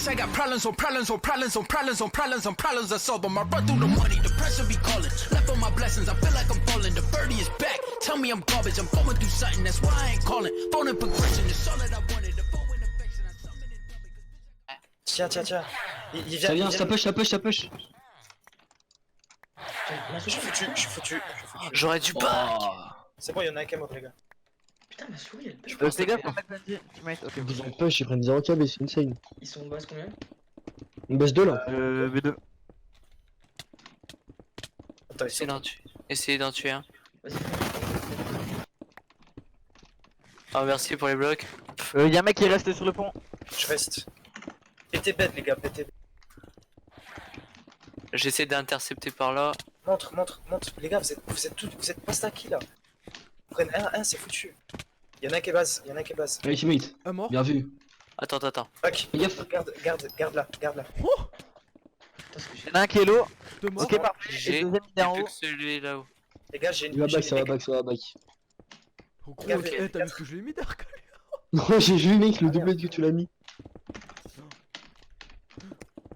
Bitch, I got problems on problems on problems on problems on problems on problems I solve them. I run through the money, the pressure be calling. Left on my blessings, I feel like I'm falling. The birdie is back, tell me I'm garbage. I'm going through something, that's why I ain't calling. Phone and progression, it's all that I wanted. The phone and affection, I summon it double, cause bitch, I got... Tiens. Il Ça vient, vient, ça push. Je suis foutu. J'aurais dû pas. C'est bon, y'en a un qui est mort, les gars. Putain, ma souris elle Je pète. fais gaffe, teammate. Ok. Ils ont push, ils prennent 0 KB, c'est insane. Ils sont en base combien? On baisse 2 là. B2. Attends, Essayez d'en tuer un. Vas-y. Ah, merci pour les blocs. Y'a un mec qui reste sur le pont. je reste. Pétez bête, les gars, pétez bête. J'essaie d'intercepter par là. Montre. Les gars, vous êtes pas stacky là. Prennent 1-1, c'est foutu. Y'en a un qui est base. Allez, teammate. Un mort. Bien vu. Attends. Back. Fais gaffe. Garde là. Putain, ce que j'ai. Y'en a un qui est low. Deux morts. Ok, parfait. J'ai- Et le deuxième il est en haut. Celui là-haut. Les gars, j'ai une. Il va j'ai back, une- ça va back. Oh, gros, Regardez, eh, t'as vu ce que je lui ai mis Dark? Non, j'ai vu mec, le double que tu l'as mis.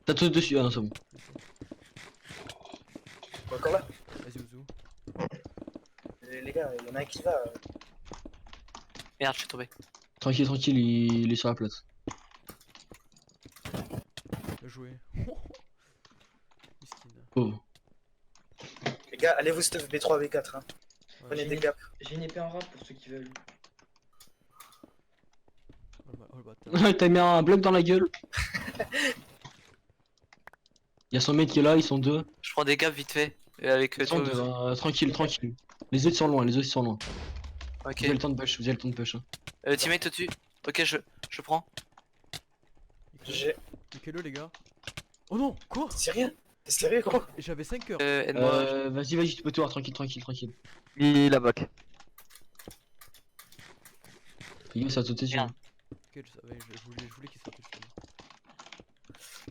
T'as tout dessus, ah non, c'est bon. Encore là. Vas-y, Ouzou. Les gars, y'en a un qui va. Merde, je suis tombé. Tranquille, il est sur la place. Bien joué. Miskin. Oh. Les gars, allez vous stuff B3, B4. Hein. Ouais, Prenez j'ai des une- gaps. J'ai une épée en rap pour ceux qui veulent. oh le bâtard. T'as mis un bloc dans la gueule. Y'a son mec qui est là, ils sont deux. Je prends des gaps vite fait. Et avec Ils sont toi. deux, tranquille. Les autres sont loin, Ok. Vous avez le temps de push, hein. Teammate au-dessus. Ok, je prends. J'ai. Niquez-le, les gars. Oh non, quoi? C'est rien. T'es sérieux, gros? J'avais 5 heures. Aide-moi. Vas-y, tu peux tout voir, tranquille. Il a back. Fais gaffe, ça a sauté dessus. Merde. Ok, je savais, je voulais qu'il sorte justement.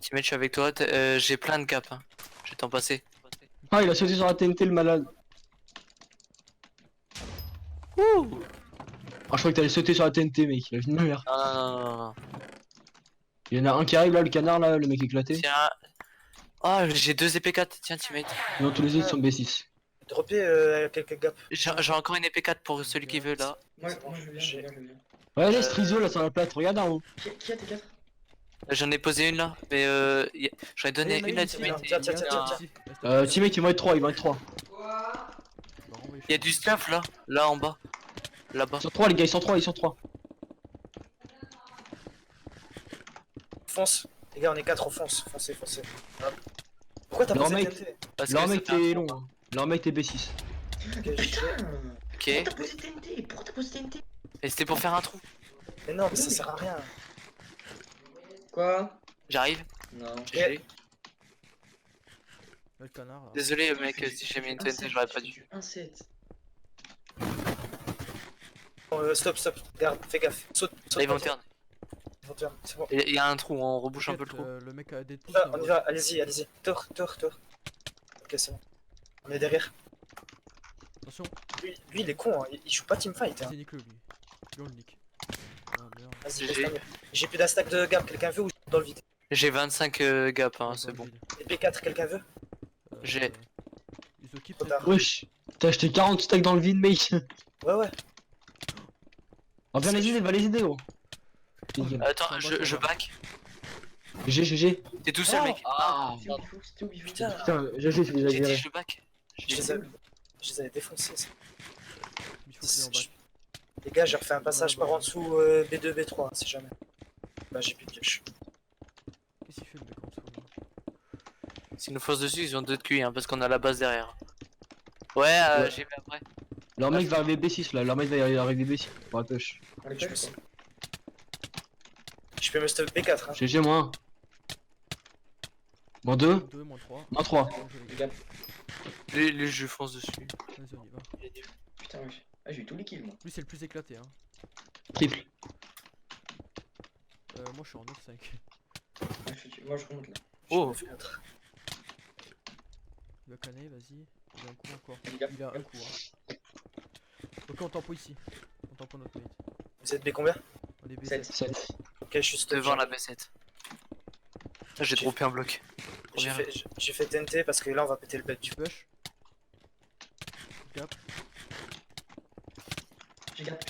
Teammate, je suis avec toi. J'ai plein de gaps. Hein. Je vais t'en passer. Ah, il a sauté sur la TNT, le malade. Ouh. Ah, je crois que t'allais sauter sur la TNT, mec. Il a une merde. Non. Il y en a un qui arrive là, le canard là, le mec éclaté. Tiens. Oh, j'ai 2 ép4. Tiens, teammate. Non, tous les autres sont B6. Droppez quelques gaps. J'ai encore une ép4 pour celui qui veut là. Moi je viens. Ouais, allez, Strizo là sur la plate, regarde en haut. Qui a tes 4? J'en ai posé une là. Mais j'en ai donné une à teammate. Tiens. Teammate, ils vont être 3, Il y a du stuff là en bas. Là-bas. Ils sont 3, les gars, ils sont 3. Fonce. Les gars, on est 4, on fonce. Foncez. Hop. Pourquoi t'as Leur posé mec. TNT? Parce Leur que mec ça fait t'es un- long. Leur mec t'es B6. Ok, Putain! Ok. Pourquoi t'as posé TNT? Et c'était pour faire un trou. Mais non, mais ça sert à rien. Quoi? J'arrive. Non. GG. Le canard là. Désolé mec, si j'ai mis une TNT, j'aurais pas dû. 1-7. Bon, stop. Garde, fais gaffe. Saute. Là, ils vont turn. Ils vont turn, c'est bon. Il y a un trou, on rebouche un peu le trou. Le mec a Deadpool. On y va, allez-y. Tour. Ok, c'est bon. On est derrière. Attention, Lui, il est con, hein. Il joue pas teamfight. Hein. c'est nique-le lui. Lui on le nique. Ah merde. Vas-y, GG. laisse-la. J'ai plus d'astack de gap, quelqu'un veut ou je dans le vide? J'ai 25 gaps, hein, c'est bon. Et P4, quelqu'un veut? J'ai- Ils occupent. Trop tard. Wesh, t'as acheté 40 stacks dans le vide, mec. Ouais. On va les aider, gros. Attends, je back. GG. T'es tout seul mec. Ah, C'était où il faut? Putain, putain, GG, c'est déjà J'ai dit géré. je back. je les avais défoncés. Ça. Il faut qu'il en back. Les gars, j'ai refait un passage par en dessous B2, B3, hein, si jamais. Bah, j'ai plus de pioche. Qu'est-ce qu'il fait le mec en dessous là? S'ils nous forcent dessus, ils ont 2 de QI, hein, parce qu'on a la base derrière. Ouais, Ouais. j'ai vu après. Leur mec va arriver B6 là, leur mec va arriver B6 pour la push. On les Je push, sais. quoi. Je peux me stuff B4. Hein. GG moins 1. -2, 2, -3. -3. Les gars, Les je fonce dessus. Vas-y, on y va. putain, wesh. Ah, j'ai eu tous les kills, moi. Lui c'est le plus éclaté hein. Triple. Moi je suis en 9-5. Moi, je remonte là. Oh. Je me fais autre. Il va canner, vas-y. Il a un coup encore. Les gars, Il a un coup hein. Ok, on tempo ici. On tempo notre mate. Vous êtes B combien? On est B7. 7. 7. Ok, je suis stuff. Devant la B7. J'ai droppé un bloc. J'ai Reviens. j'ai fait TNT parce que là on va péter le bête du. Push. Gap. J'ai gap.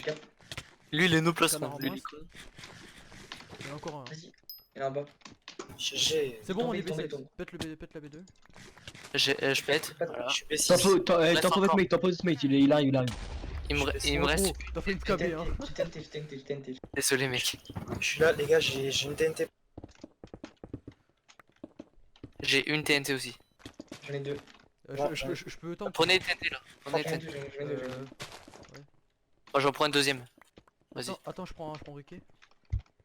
Lui, il est nos Ça placements. m'arrange. Lui, il est con. Il y en a encore un. Vas-y. Il est en bas. GG. C'est bon, on Tombez, est tombez, B7. tombez. Pète la B2. Je pète. Pas de- Voilà. Je suis B6. Reste Top encore. mate, top mate, il arrive. Il me reste. Gros, t'as fait une KB hein. J'ai TNT. Désolé, mec. Je suis là, les gars, j'ai une TNT. J'ai une TNT aussi. J'en ai 2. Je peux tenter. Prenez les TNT là. Prenez les J'en ai TNT. 2, j'en ai 2. Euh, Oh, j'en prends une deuxième. Vas-y. attends, je prends Ricky.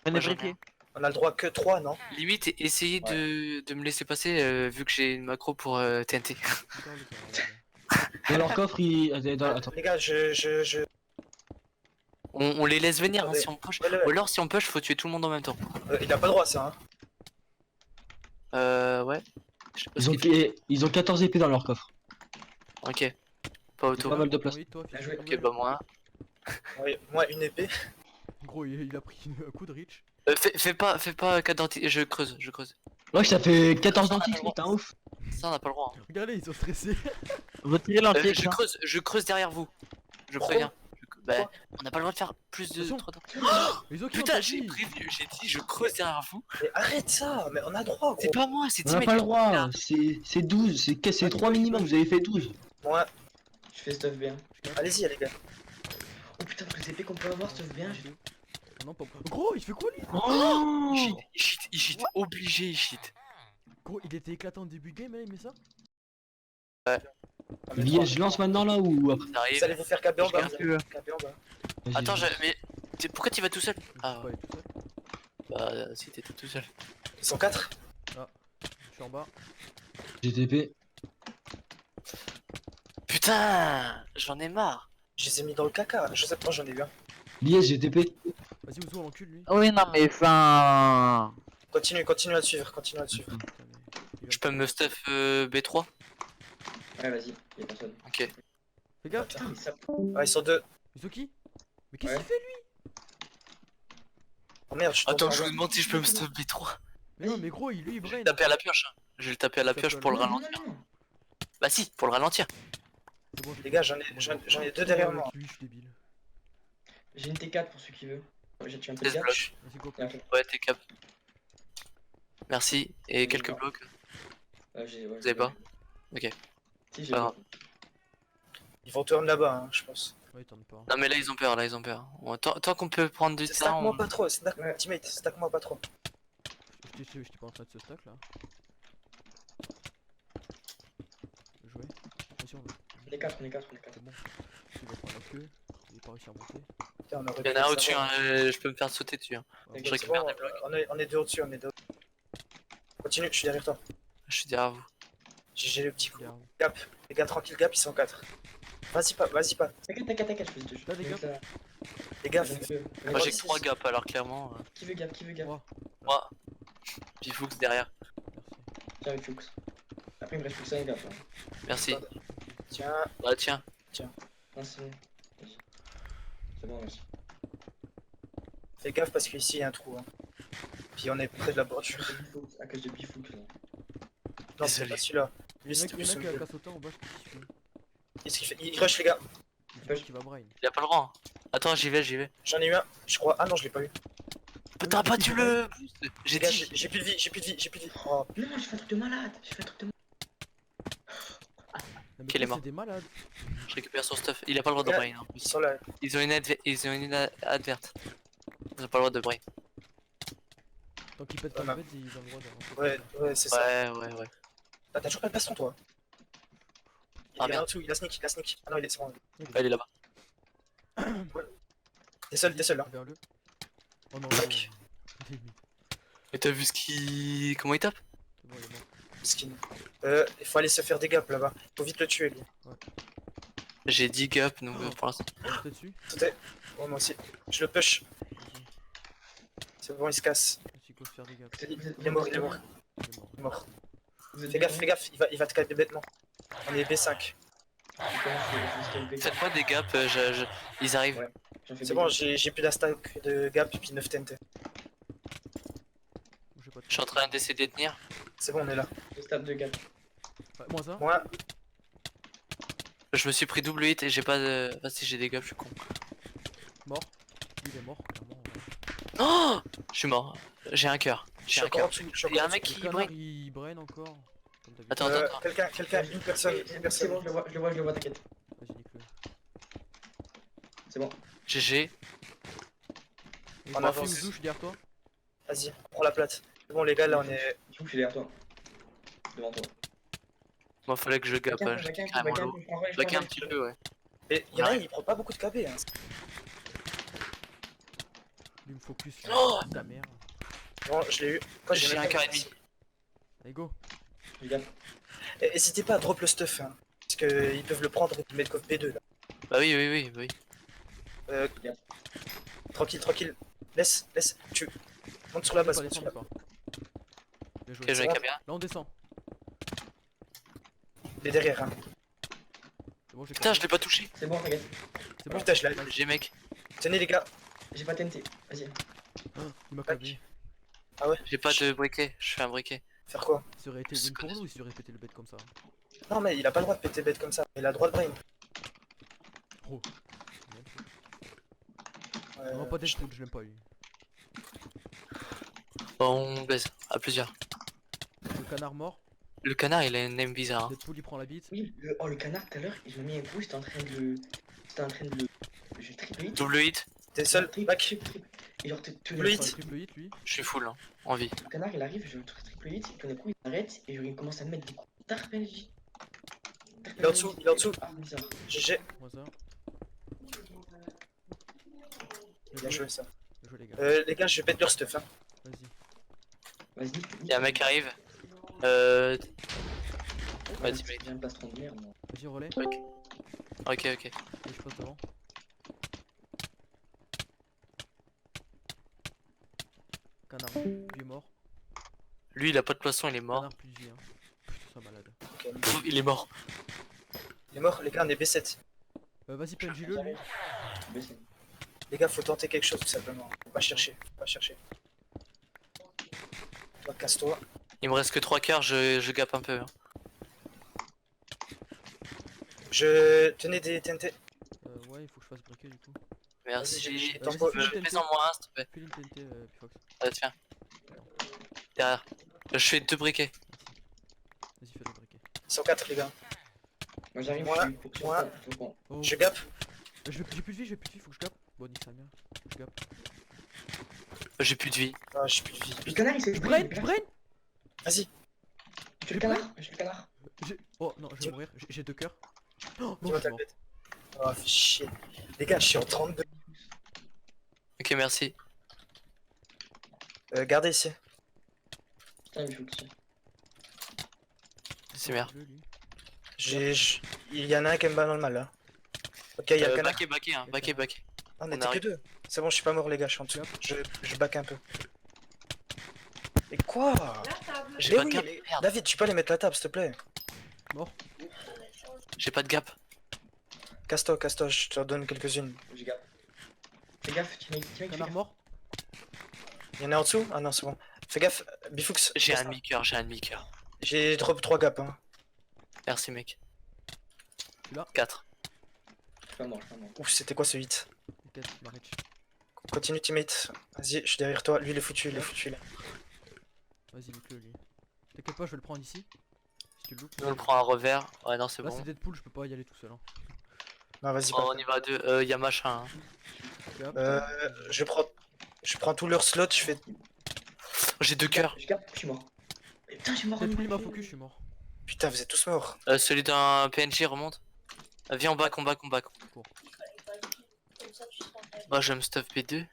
Moi, j'en ai un. On a le droit que 3, non? Limite, essayez de me laisser passer vu que j'ai une macro pour TNT. Dans leur coffre, attends. Les gars, On les laisse venir hein, Attendez. si on push. Ouais. Ou alors si on push, faut tuer tout le monde en même temps. Il a pas le droit, ça, hein. Ouais. Je sais pas ce qu'il fait. Ils ont 14 épées dans leur coffre. Ok. Pas auto. Pas mal de place. Oui, toi, Bien fils joué. de Ok, gueule. bah moi. Ouais, moi, une épée. Gros, il a pris un coup de reach. Fais pas 4 dentis. Je creuse. Ouais, ça fait 14 dentifrices, mec, t'es un ouf. Ça, on n'a pas le droit. Hein. Regardez, ils sont stressés. Retirez l'entier, Je creuse derrière vous. Je préviens. Bah, on n'a pas le droit de faire plus de Attention. 3 dentis. Ils ont qui Putain, ont j'ai sorti prévenu. J'ai dit, je creuse derrière vous. Mais arrête ça, mais on a droit, gros. C'est pas moi, c'est On n'a Timmy. pas le droit, c'est 12, c'est 3 minimum, vous avez fait 12. Moi, Je fais stuff bien. allez-y, les gars. Oh putain, toutes les épées qu'on peut avoir, stuff bien. Non, pas. Gros, il fait quoi lui Oh Il cheat. Obligé, il cheat. Gros, il était éclatant au début de game, mais ça Je lance maintenant là ou après? Ça arrive. Vous allez vous faire caber en bas. Je vous allez vous faire caber en bas. Vas-y. Attends, mais pourquoi tu vas tout seul? Ah, Ouais, tout seul. bah si t'étais tout seul. Ils sont 4. Je suis en bas. GTP. Putain, j'en ai marre. Je les ai mis dans le caca. Je sais pas, j'en ai eu un. Liège, GTP. Vas-y, Ouzo, on l'encule lui. Oui, non, mais enfin. Continue à le suivre, continue à le suivre. Putain, mais il va Je peux me stuff B3? Ouais, vas-y, y'a personne. Ok. Fais gaffe. Putain, mais ça. Ouais, ils sont 2. Izuki Mais qu'est-ce Ouais. qu'il fait lui Oh merde, je suis Attends, tombé en je bas. me demande si je peux me stuff B3. Mais non, mais gros, lui il Je vais brain. le taper à la pioche. Hein. Je vais le taper à la Ça pioche peut pour le aller. Non, ralentir. non. Bah si, pour le ralentir. C'est bon, Les gars, j'en ai 2 derrière moi. Lui, je suis débile. J'ai une T4 pour ceux qui veulent. J'ai tué un peu de 16 gap. blocs. Vas-y, go. Et un peu- Ouais, t'es cap. Merci. Et quelques blocs. Ouais, Vous avez pas? Ok. Si, j'ai Pas grave. Ils vont tourner là-bas, hein, je pense. Ouais, t'en as pas. Non mais là ils ont peur, Tant qu'on peut prendre du temps. Stack-moi pas trop, teammate, stack-moi pas trop. J'étais pas en train de se stack là. Jouer. Attention, On est 4. c'est bon. Il va prendre la queue. Il est pas réussi à monter. Putain, on aurait Il y en pu a un le au-dessus, savoir. hein, je peux me faire sauter dessus. Hein. Ouais, Je C'est récupère bon, des blocs. on est 2 au-dessus, on est 2. Continue, je suis derrière toi. Je suis derrière vous. J'ai le petit coup. Regarde. Gap, les gars, tranquille, gap, ils sont 4. Vas-y pas. T'inquiète, je fais ce jeu. Là, les gars. Les gars, Moi j'ai que 3 gaps alors clairement. Qui veut gap? Moi. Moi. Pifux derrière. Merci. Tiens, avec Fuchs. Après, il me reste plus que ça, les gars. Merci. tiens, Bah tiens. Non, c'est bon. Vas-y. C'est bon, merci. fais gaffe parce qu'ici il y a un trou. Hein. Puis on est près de la bordure. À cause de Bifux, là. Non, c'est Désolé. pas celui-là. Il Lui, y en a c'était qui plus a celui-là. casse autant en bas, je sais pas ce qu'il fait. Qu'est-ce qu'il fait? Il rush, les gars. Il dit qu'il va brain. Il a pas le droit. Hein. Attends, j'y vais. J'en ai eu un, je crois. Ah non, je l'ai pas eu. T'as pas dû le. J'ai Les gars, dit. j'ai plus de vie, j'ai plus de vie. Oh, Non, j'ai fait un truc de malade. Non, mais Qu'il est toi, mort. c'est des malades. Je récupère son stuff. Il a pas le droit de Ouais. brain. En ils plus. sont là. Ils ont une adverte. Ils ont pas le droit de brain. Tant qu'ils pètent pas Ouais, le bête, ils ont le droit de. Ouais, c'est ça. Ouais. Ah, t'as toujours pas le baston, toi. Ah, Il est merde. en dessous, il a sneak. Ah non, il est c'est bon. Ah, il est là-bas. T'es seul là. Vers le. Oh non, Tac. non. Et t'as vu ce qui. Comment il tape? C'est bon, il est mort. Skin. Il faut aller se faire des gaps là-bas. Faut vite le tuer, lui. J'ai 10 gaps donc pour l'instant. T'es dessus Sauter. Bon, moi aussi. Je le push. Vas-y. C'est bon, il se casse. Il faut se faire des gaps. Il est mort. Il est mort. Il est mort. Vous êtes Fais gaffe, il va te caler bêtement. On est B5. Faites-moi des gaps, ils arrivent. Ouais. C'est bon, j'ai plus d'astack de gap et puis 9 TNT. J'ai pas Je suis en train d'essayer de tenir. C'est bon, on est là. Je stab de gap. Ouais, moins un. Moi, Je me suis pris double hit et j'ai pas de. Ah si j'ai des gaps, je suis con. Mort. Lui, il est mort, clairement. Ouais. Oh, je suis mort. J'ai un cœur. je J'ai suis un encore en cœur. dessous. je suis Il y a encore un en mec dessous. qui Le connard, brain. il brain encore. Comme d'habitude. Attends, attends, attends. Quelqu'un, une personne, C'est bon, je le vois, t'inquiète. Vas-y, nique-le. C'est bon. GG. Et On je avance. suis où, je suis derrière toi. Vas-y, prends la plate. C'est bon, les gars, là, on est. Du coup, je suis derrière toi. Devant toi. Moi, fallait que je gap. Back Hein. un, J'étais back un, carrément back un, low. je prends relais, je Back prends un relais. petit peu, ouais. Mais il y en a un, Ouais. il prend pas beaucoup de KB. Hein. Lui me focus. Oh Ta mère. Bon, je l'ai eu. Quoi, J'ai même un pas cœur et eu. demi. Allez, go. Je gap. N'hésitez pas à drop le stuff. Hein, parce qu'ils peuvent le prendre et te mettre coff B2 là. Bah oui, oui, oui, oui. Tranquille, tranquille. Laisse. Tu monte sur la base. Pas monte sur descendre, la... pas. Bien joué. Ok, j'ai un bon. caméra. Là, on descend. Il est derrière. Hein. C'est bon, j'ai Putain, capté. je l'ai pas touché. C'est bon, t'inquiète. C'est bon. Putain, je l'ai. J'ai mec. Tenez les gars. J'ai pas TNT. Vas-y. Il m'a câblé. J'ai pas de briquet. Je fais un briquet. Faire quoi? Ça aurait été Je win pour connais. nous s'il aurait pété le bête comme ça. Non, mais il a pas le droit de péter bête comme ça. Il a le droit de brain. Oh. Euh, Non, pas Deadpool, je l'aime pas lui. Bon, on baise. À plusieurs. Le canard mort. Le canard, il a une name bizarre. Hein. Deadpool, il prend la bite. Oui, le canard tout à l'heure, je m'ai mis un coup, j'étais en train de le. J'étais en train de le. Je triple hit. Double hit. T'es seul, Triple, back. triple. Et genre, Triple Il hit. prend un triple hit lui. Je suis full, hein. En vie. le canard il arrive, je triple hit, il tourne le coup, il arrête, et genre, il commence à me mettre des coups d'arpège. Il est en dessous, il est en dessous. Ah, bizarre. GG. Moins un. Bien joué ça. Bien joué les gars. Les gars, je vais pète leur stuff. Hein. Vas-y. Vas-y. Il y a un mec qui arrive. Ouais, Vas-y, mec. j'ai un plastron de merde, moi. Vas-y, relais. Ok, ok. Et je passe devant. Canard, lui est mort. Lui, il a pas de poisson, il est mort. Canard plus de vie. Hein. Putain, c'est malade. Ok. Pff, il est mort. Il est mort, les gars, on est B7. Vas-y, PNJ-le lui. Baissez. Les gars, faut tenter quelque chose tout simplement. Faut pas chercher, faut pas chercher. Toi, casse-toi. Il me reste que 3 quarts, je gappe un peu. Hein. Je tenais des TNT. Ouais, il faut que je fasse briquer du coup. Merci. j'ai- Vas-y, tempo- fais-le, Fais-en moi un, s'il te plaît. Fais-le une TNT, Pifox. Tiens. Derrière. Je fais 2 briquets. Vas-y, fais le briquet. 104 les gars. Moi j'arrive, Moi, je suis pour moi. bon. Oh. Je gap. J'ai plus de vie, faut que je gappe. Bon, nique sa mère. Je gappe. J'ai plus de vie. Ah, j'ai plus de vie. Le canard il s'est Brain, Brain. Vas-y. Je suis le canard, je suis le canard. Oh non, je vais mourir, j'ai 2 cœurs. Oh non, Dis-moi je suis ta mort. bête. Oh, fais chier. Les gars, je suis en 32. Ok, merci. Gardez ici. Putain, il faut que tu. C'est merde. Il y en a un qui me bat dans le mal là. Ok, il y a le canard. Backé, hein. Backé. Ah, on on était que arrive. deux. C'est bon, je suis pas mort, les gars, je suis en dessous. Je back un peu. Mais quoi? J'ai Mais pas de oui, gap. mais- Merde. David, tu peux aller mettre la table, s'il te plaît. Mort. J'ai pas de gap. Casse-toi, je te redonne quelques-unes. J'ai gaffe. Fais gaffe, tu mets Canard mort. Il y en a en dessous? Ah non, c'est bon. Fais gaffe, Bifux. J'ai un demi-cœur, J'ai drop 3 gaps. Hein. Merci, mec. Tu l'as 4. Je suis pas mort. Ouf, c'était quoi ce 8? T'inquiète, Marich. Continue, teammate. Vas-y, je suis derrière toi. Lui, il est foutu, là. Vas-y, nique-le lui. T'inquiète pas, je vais le prendre ici. Si tu le loupes. Nous, on le prend un revers. Ouais, non, c'est Là, bon. c'est Deadpool, je peux pas y aller tout seul. Hein. Non, vas-y, Oh, pas. on y va à 2. Y'a machin. Hein. Gap. Je prends tout leur slot, je fais. J'ai 2 cœurs. Je gaffe, je suis mort. Putain, je suis mort. Deadpool, il m'a focus, je suis mort. Putain, vous êtes tous morts. Celui d'un PNJ remonte. Viens, on back. Moi, je vais me stuff B2.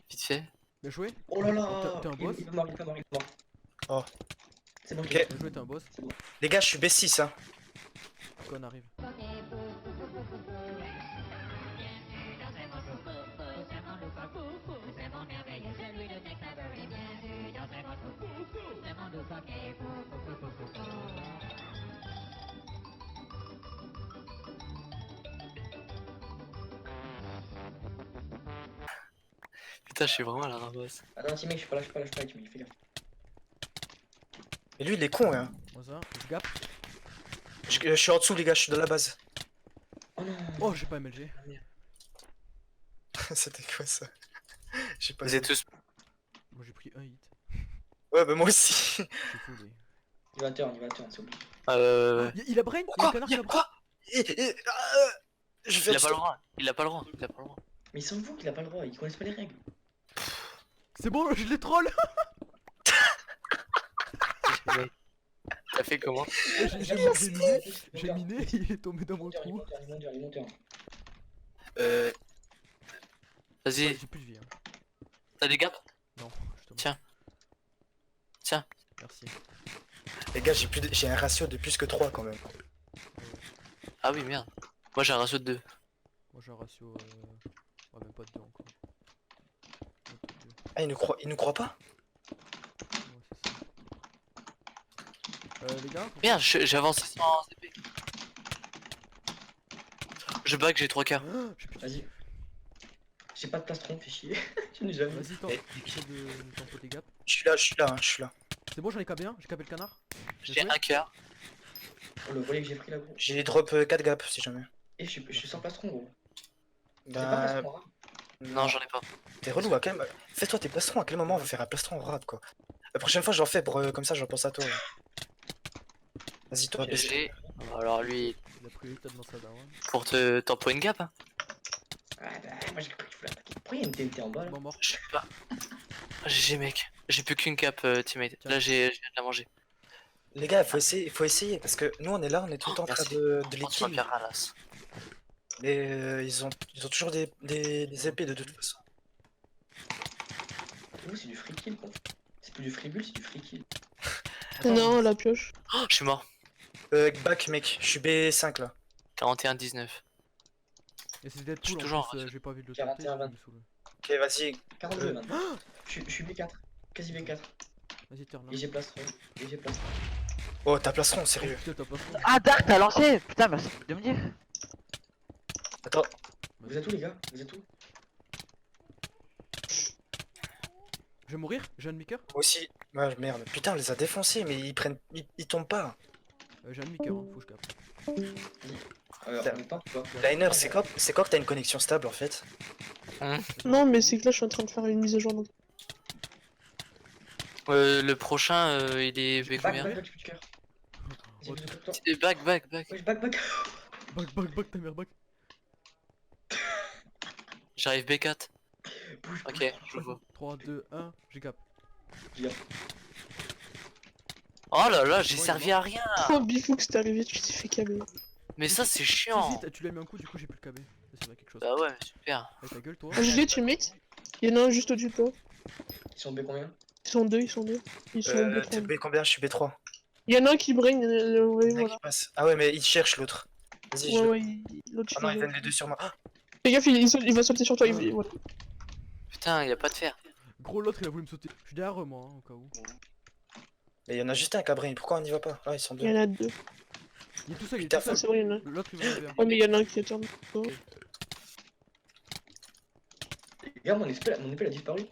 Vite fait. Bien joué. Oh là là. T'es un boss. Il est mort, il est mort. Oh. C'est bon, Ok. je Bien joué, t'es un boss. Les gars, je suis B6, hein. Con arrive. Putain, je suis vraiment à la ramasse. Attends, teammate, je suis pas là, teammate, fais gaffe. Mais lui, il est con, hein. Moi ça, je gap. Je suis en dessous, les gars, je suis dans la base. Oh non. Oh, j'ai pas MLG. C'était quoi ça? J'ai pas Vous êtes tous. Moi j'ai pris un hit. Ouais, bah moi aussi. J'ai foulé. Il va turn, c'est obligé. Il a brain. Il y a un canard qui a brain. Quoi? Je vais Il a pas le droit. Il a pas le droit. Il a pas le droit. Mais il s'en fout qu'il a pas le droit, ils connaissent pas les règles. C'est bon, je les troll. T'as fait comment? J'ai miné, il est tombé dans mon trou. Il monte. Vas-y, J'ai plus de vie. Hein. t'as des gaps? Non, justement. Tiens. Tiens. Merci. Les gars, j'ai un ratio de plus que 3 quand même. Ah oui, merde. Moi j'ai un ratio de 2. Moi j'ai un ratio. Ouais, même pas de 2 encore. Ah, il nous croit pas? Ouais, c'est ça. Les gars, Merde, j'ai avancé sans épée. Je back, j'ai 3 quarts. j'ai plus de Vas-y. J'ai pas de plastron, fais chier. Je n'ai jamais. Vas-y, Et- essaie de tempo tes gaps. Je suis là. C'est bon, j'en ai cabé un, j'ai cabé le canard. J'ai un quart. Oh, le volet que j'ai pris là, gros. J'ai drop 4 gaps si jamais. Et je suis sans plastron, gros. J'ai pas Bah, plastron, hein. Non, j'en ai pas. t'es relou à quel. Fais-toi tes plastrons, à quel moment on va faire un plastron rap quoi? La prochaine fois, j'en fais comme ça, j'en pense à toi. Vas-y, toi, baisse. J'ai. Alors lui, Il a pris l'état dans sa daronne. pour te tempo une gap, hein. Ah bah, moi j'ai cru que tu voulais attaquer. Pourquoi il y a une TNT en bas là? Bon, mort. Je sais pas. GG mec. J'ai plus qu'une cap, teammate. Tiens. Là, je viens de la manger. Les gars, faut essayer parce que nous on est là, on est tout le temps en train Merci. de les Prends ma kill. pierre à l'as. Mais ils ont toujours des épées de toute façon. Vous, c'est du free kill quoi. C'est plus du free bull, c'est du free kill. Non, la pioche. Oh, je suis mort. Back mec, je suis B5 là. 41-19. Et c'est Deadpool Je suis en toujours plus, en j'ai pas vu de le 41, tenter, ça 20. me saoule. Ok, vas-y. 42 maintenant. Je suis B4. Quasi B4. Vas-y, turn là. Et j'ai plastron. Oh, t'as plastron, sérieux. Putain, t'as pas fond. Ah, Dark, t'as lancé. Putain, merci de me dire. Attends, Vous êtes où les gars? Vous êtes où? Je vais mourir, j'ai un demi-coeur. moi aussi. Ouais, merde, putain, on les a défoncés, mais ils tombent pas. J'ai un demi-coeur, hein, faut que je capte. Putain. En même temps, tu vois. Liner, c'est quoi que t'as une connexion stable en fait? Non, mais c'est que là, je suis en train de faire une mise à jour. Donc... Le prochain, il est Back, combien? back, j'ai plus de cœur. J'ai plus de cœur que toi. Back. Ouais, back. Back ta mère, back. J'arrive B4. Bouge, Ok, je vois. 3, 2, 1, j'ai cap. Oh là là, j'ai Ouais, servi il est à rien. Oh, Bifoux, t'es arrivé, tu t'es fait câbler. Mais ça, c'est Si, chiant. si, tu l'as mis un coup, du coup j'ai plus le KB. Ça c'est quelque chose. Bah ouais, super. Avec ta gueule, toi. Ah, j'ai tu mate. Il y en a un juste au-dessus de toi. Ils sont B combien? Ils sont deux. Ils sont T'es B3. B combien? Je suis B3. Il y en a un qui brain, ouais, Il y en a voilà. qui passent. Ah ouais, mais il cherche l'autre. Vas-y, Ouais, je. ouais, l'autre Ah non, ils il viennent les deux sur moi. Ah, Fais gaffe, il va sauter sur toi. Voilà. Putain, y a pas de fer. Gros, l'autre il a voulu me sauter. Je suis derrière eux, moi, hein, au cas où. mais il y en a juste un cabrin, pourquoi on n'y va pas? Ah, ils sont Il deux. y en a deux. Il est tout seul, il est Putain, tout Ah, seul. c'est vrai, il y en a un. L'autre il va me faire. Ouais, mais il y en a un qui est turn. Les gars, mon épée elle a disparu.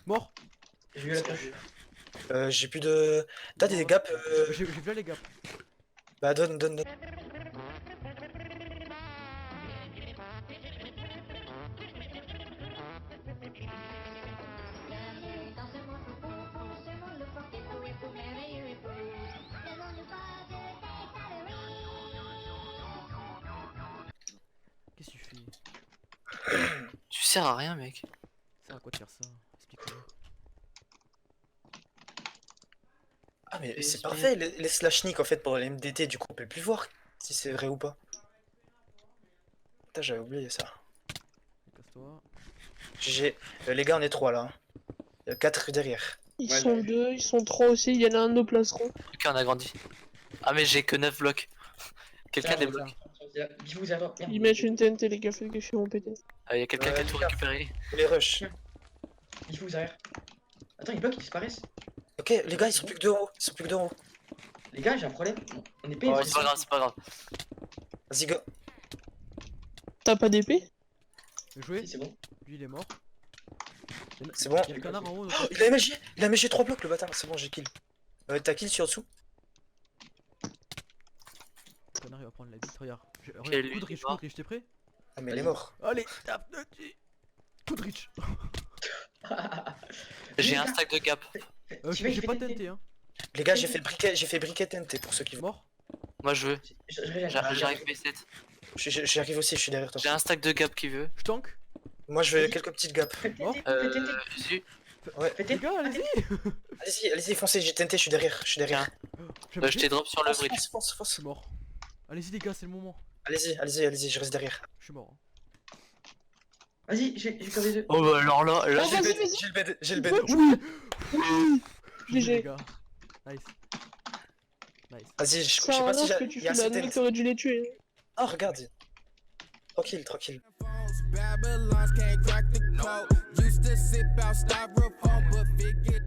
Mort. J'ai eu la pioche. J'ai plus de. T'as des gaps J'ai vu là les gars. Bah donne. Qu'est-ce que tu fais? Tu sers à rien, mec. Ça sert à quoi de faire ça? Explique-moi. Ah mais c'est parfait les slashniks en fait pour les MDT, du coup on peut plus voir si c'est vrai ou pas. Putain, j'avais oublié ça. Casse-toi. GG. Les gars, on est 3 là. Hein. Il y a 4 derrière. Ils Ouais, sont mais- deux, ils sont trois aussi. Il y en a un au placeron. Ok, on a grandi. Ah, mais j'ai que 9 blocs. Quelqu'un débloque. Bifou, vous avez Ils mettent une TNT, les gars, faites gaffe, ils vont péter. Y'a quelqu'un qui a tout récupéré. Les rush. Bifou, vous arrière. Attends, ils bloquent, ils disparaissent. Ok, les gars, ils sont plus que 2 euros. Ils sont plus que 2 euros. Les gars, j'ai un problème. On est payé. Ouais, C'est pas grave, c'est pas grave. Vas-y, go. T'as pas d'épée? Bien joué. Si, c'est bon. Lui il est mort. C'est bon. Y'a le canard en haut. Oh, il a MG 3 blocs le bâtard, c'est bon, j'ai kill. T'as kill sur dessous? Le canard il va prendre la bite, regarde. Quel Regarde, coup de lui, Rich, t'es prêt? Ah, mais il est mort. Allez, tape. Coup de Rich. J'ai un stack de gap. J'ai pas tenté, hein. Les gars, j'ai fait briquet TNT pour ceux qui veulent. Mort. Moi je veux. J'arrive. J'arrive B7. J'arrive aussi, je suis derrière toi. J'ai un stack de gap qui veut. Je tank. Moi, je veux quelques petites gaps. Mort. Dessus. Les gars, allez-y. Allez-y, foncez, j'ai tenté, je suis derrière. Je t'ai drop sur le bridge. Je suis mort. Allez-y les gars, c'est le moment. Allez-y, je reste derrière. Je suis mort. Vas-y, j'ai comme les deux. Oh bah alors là, Oh, vas-y. J'ai le bed. GG les GG. gars. Nice. Nice. Vas-y, je C'est sais un pas si ce que j'ai. tu Il y a fais, assez la nuit, TNT. t'aurais dû les tuer. Ah, regarde. Tranquille. Babylons can't crack the code. Used to sip out styrofoam, but figured